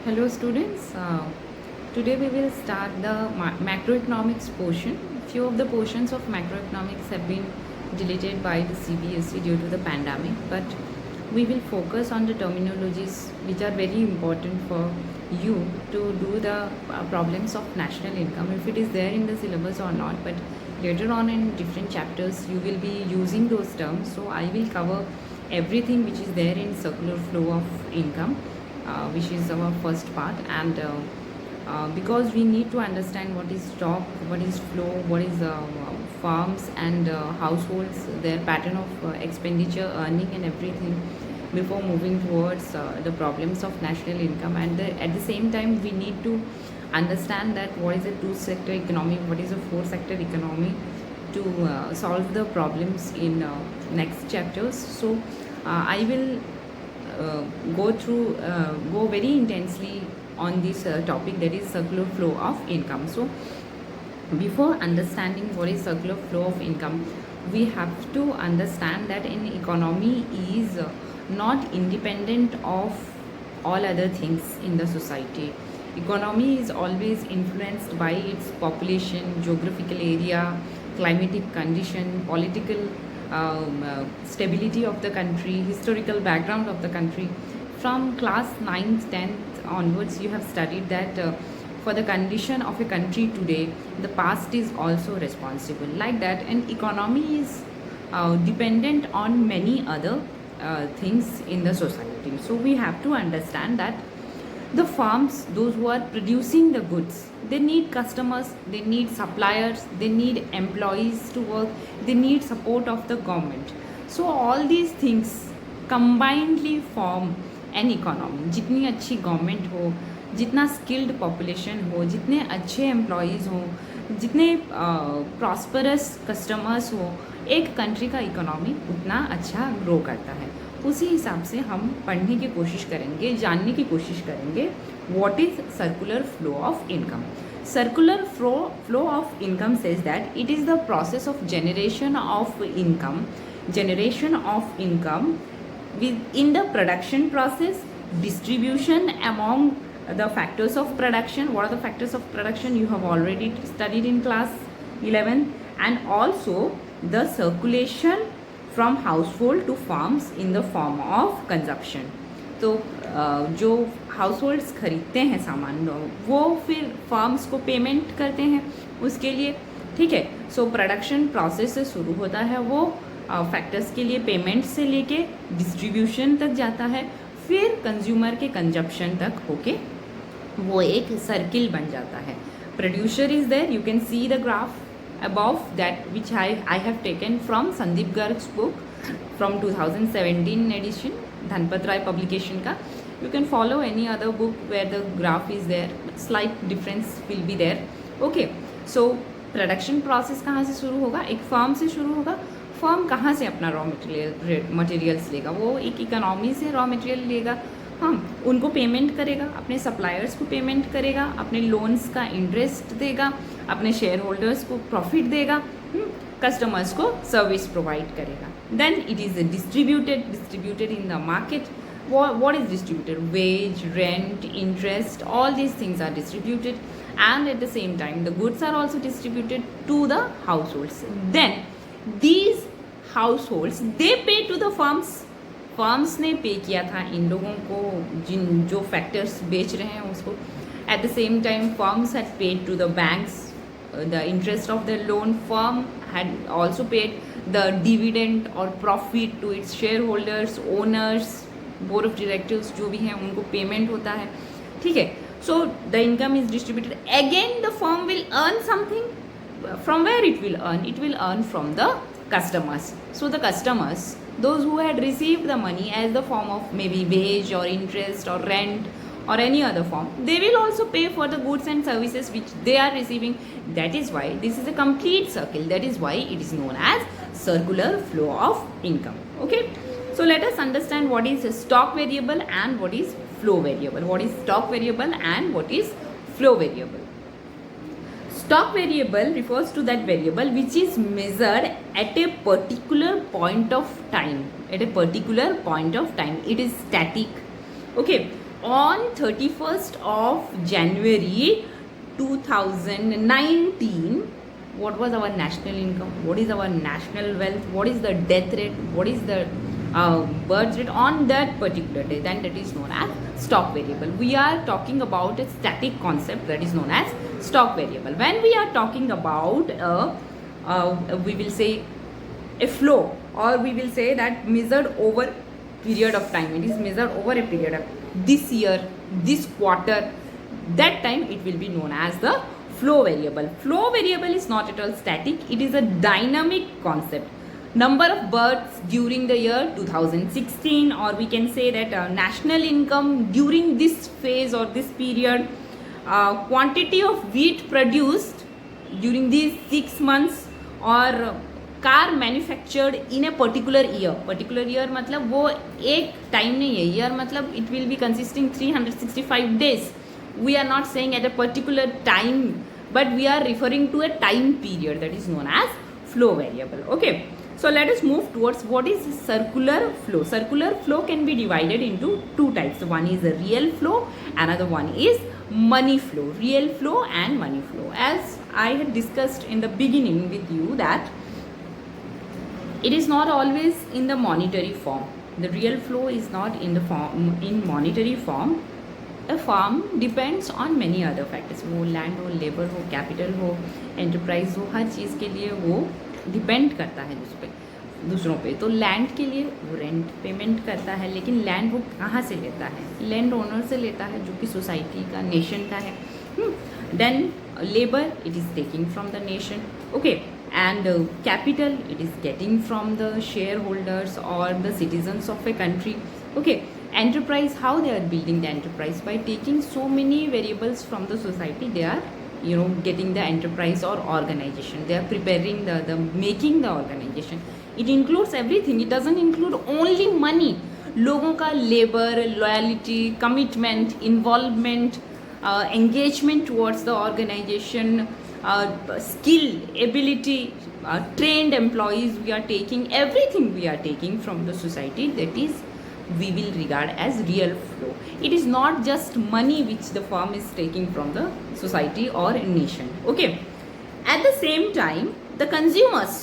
Hello students, today we will start the macroeconomics portion. Few of the portions of macroeconomics have been deleted by the CBSE due to the pandemic, but we will focus on the terminologies which are very important for you to do the problems of national income, if it is there in the syllabus or not. But later on in different chapters you will be using those terms, so I will cover everything which is there in circular flow of income, which is our first part. And because we need to understand what is stock, what is flow, what is farms and households, their pattern of expenditure, earning and everything before moving towards the problems of national income. And at the same time we need to understand that what is a two sector economy, what is a four sector economy, to solve the problems in next chapters. So I will go very intensely on this topic, that is circular flow of income. So before understanding what is circular flow of income, we have to understand that an economy is not independent of all other things in the society. Economy is always influenced by its population, geographical area, climatic condition, political stability of the country, historical background of the country. From class 9th, 10th onwards, you have studied that for the condition of a country today, the past is also responsible. Like that, an economy is dependent on many other things in the society. So we have to understand that the farms, those who are producing the goods, they need customers, they need suppliers, they need employees to work, they need support of the government. So all these things combinedly form an economy. जितनी अच्छी government हो, जितना skilled population हो, जितने अच्छे employees हों, जितने prosperous customers हो, एक कंट्री का इकोनॉमी उतना अच्छा ग्रो करता है. उसी हिसाब से हम पढ़ने की कोशिश करेंगे, जानने की कोशिश करेंगे what is circular flow of income. Circular flow of income says that it is the process of generation of income within the production process, distribution among the factors of production. What are the factors of production? You have already studied in class 11. And also the circulation from household to farms in the form of consumption. तो जो house खरीदते हैं सामान, वो फिर farms को payment करते हैं उसके लिए. ठीक है. सो प्रोडक्शन प्रोसेस से शुरू होता है, वो फैक्टर्स के लिए पेमेंट से लेके डिस्ट्रीब्यूशन तक जाता है, फिर कंज्यूमर के कंजप्शन तक होके वो एक सर्किल बन जाता है. Producer is there. You can see the graph above that, which I have taken from Sandeep Garg's book from 2017 edition, Dhanpat Rai publication ka. You can follow any other book where the graph is there, slight difference will be there. Okay, so production process कहाँ से शुरू होगा? एक farm से शुरू होगा. Farm कहाँ से अपना रॉ मटेरियल्स लेगा? वो एक इकोनॉमी से रॉ मटेरियल लेगा. हाँ, उनको पेमेंट करेगा, अपने सप्लायर्स को पेमेंट करेगा, अपने लोन्स का इंटरेस्ट देगा, अपने शेयर होल्डर्स को प्रॉफिट देगा, कस्टमर्स को सर्विस प्रोवाइड करेगा. Then it is distributed in the market. what is distributed? Wage, rent, interest, all these things are distributed, and at the same time the goods are also distributed to the households. Then these households, they pay to the firms. Firms ने पे किया था इन लोगों को, जो factors बेच रहे हैं उसको. At the same time firms had paid to the banks the interest of the loan. Firm had also paid the dividend और profit to its share holders, owners, board of directors जो भी हैं उनको payment होता है. ठीक है. So the income is distributed. Again the firm will earn something. From where it will earn? It will earn from the customers. So the customers, those who had received the money as the form of maybe wage or interest or rent or any other form, they will also pay for the goods and services which they are receiving. That is why this is a complete circle. That is why it is known as circular flow of income. Okay, so let us understand what is a stock variable and what is flow variable. What is stock variable and what is flow variable? Stock variable refers to that variable which is measured at a particular point of time. At a particular point of time, it is static. Okay, on 31st of January 2019, what was our national income, what is our national wealth, what is the death rate, what is the birth rate on that particular day, then that is known as stock variable. We are talking about a static concept that is known as stock variable. When we are talking about we will say a flow, or we will say that measured over period of time, it is measured over a period of this year, this quarter, that time it will be known as the flow variable. Flow variable is not at all static, it is a dynamic concept. Number of births during the year 2016, or we can say that national income during this phase or this period, quantity of wheat produced during these 6 months, or car manufactured in a particular year मतलब वो एक time नहीं है, year मतलब it will be consisting 365 days. We are not saying at a particular time, but we are referring to a time period that is known as flow variable. Okay, so let us move towards what is circular flow. Circular flow can be divided into two types. One is a real flow, another one is money flow. Real flow and money flow. As I had discussed in the beginning with you that it is not always in the monetary form. The real flow is not in the form in monetary form. A farm depends on many other factors. वो land हो, labour हो, capital हो, enterprise हो, हर चीज़ के लिए वो depend करता है दूसरों पे. तो लैंड के लिए वो रेंट पेमेंट करता है, लेकिन लैंड वो कहाँ से लेता है? लैंड ओनर से लेता है, जो कि सोसाइटी का, नेशन का है. Then labour it is taking from the nation. Okay, and capital it is getting from the shareholders or the citizens of a country. Okay, enterprise, how they are building the enterprise? By taking so many variables from the society, they are getting the enterprise or organization. They are preparing the making the organization. It includes everything. It doesn't include only money. लोगों का labor, loyalty, commitment, involvement, engagement towards the organization, skill, ability, trained employees we are taking, everything we are taking from the society, that is we will regard as real flow. It is not just money which the firm is taking from the society or nation. Okay, at the same time the consumers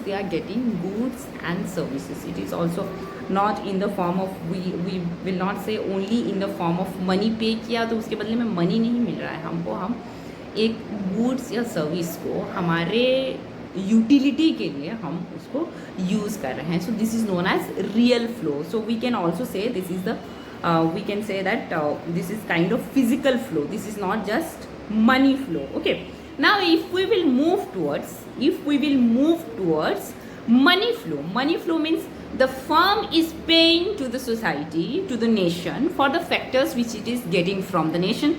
they are getting goods and services. It is also not in the form of, we will not say only in the form of money पे किया तो उसके बदले में money नहीं मिल रहा है हमको, हम एक गुड्स या सर्विस को हमारे यूटिलिटी के लिए हम उसको यूज़ कर रहे हैं. So this is known as real flow. So we can also say this is the we can say that this is kind of physical flow. This is not just money flow. Okay, now if we will move towards money flow means the firm is paying to the society, to the nation, for the factors which it is getting from the nation.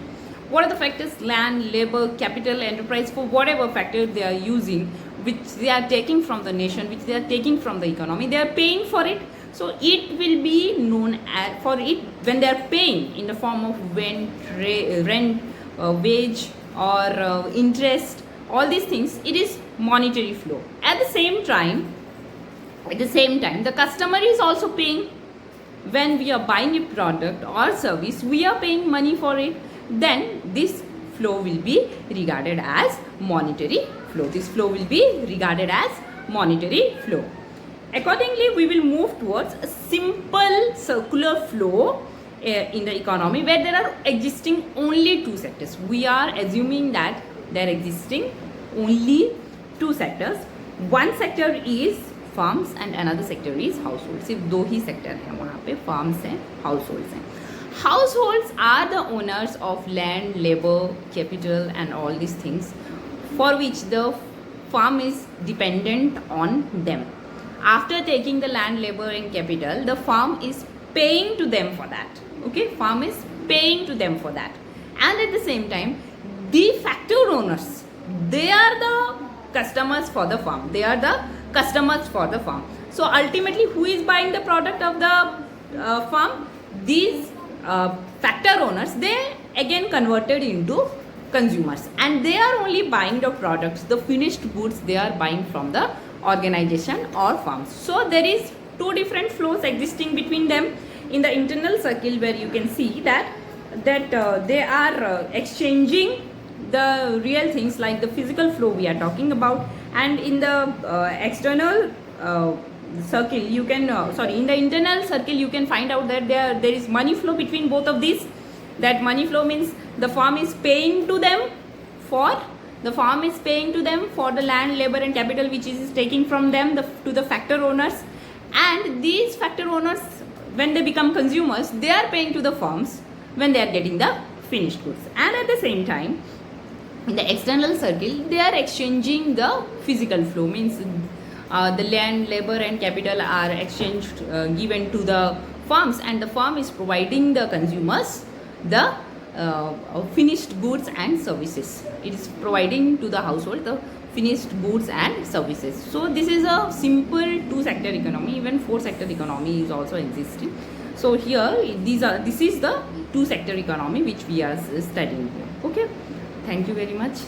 What are the factors? Land, labor, capital, enterprise, for whatever factors they are using, which they are taking from the nation, which they are taking from the economy, they are paying for it. So it will be known as, for it, when they are paying in the form of rent, wage, or interest, all these things, it is monetary flow. At the same time, the customer is also paying. When we are buying a product or service, we are paying money for it. Then this flow will be regarded as monetary flow. This flow will be regarded as monetary flow. Accordingly, we will move towards a simple circular flow in the economy, where there are existing only two sectors. We are assuming that there are existing only two sectors. One sector is farms and another sector is households. सिर्फ दो ही sector हैं वहाँ पे, farms हैं, households हैं. Households are the owners of land, labor, capital, and all these things, for which the farm is dependent on them. After taking the land, labor, and capital, the farm is paying to them for that. Okay, farm is paying to them for that. And at the same time, the factor owners, they are the customers for the farm. So ultimately, who is buying the product of the farm? These factor owners, they again converted into consumers, and they are only buying the products, the finished goods they are buying from the organization or farms. So there is two different flows existing between them. in the internal circle, where you can see that they are exchanging the real things like the physical flow we are talking about, and in the external circle you can in the internal circle you can find out that there is money flow between both of these. That money flow means the firm is paying to them for the land, labor and capital which is taking from them to the factor owners, and these factor owners, when they become consumers, they are paying to the firms when they are getting the finished goods. And at the same time, in the external circle, they are exchanging the physical flow, means the land, labor and capital are exchanged, given to the firms, and the firm is providing the consumers the finished goods and services. It is providing to the household the finished goods and services. So this is a simple two-sector economy. Even four-sector economy is also existing. So here this is the two-sector economy which we are studying here. Okay, thank you very much.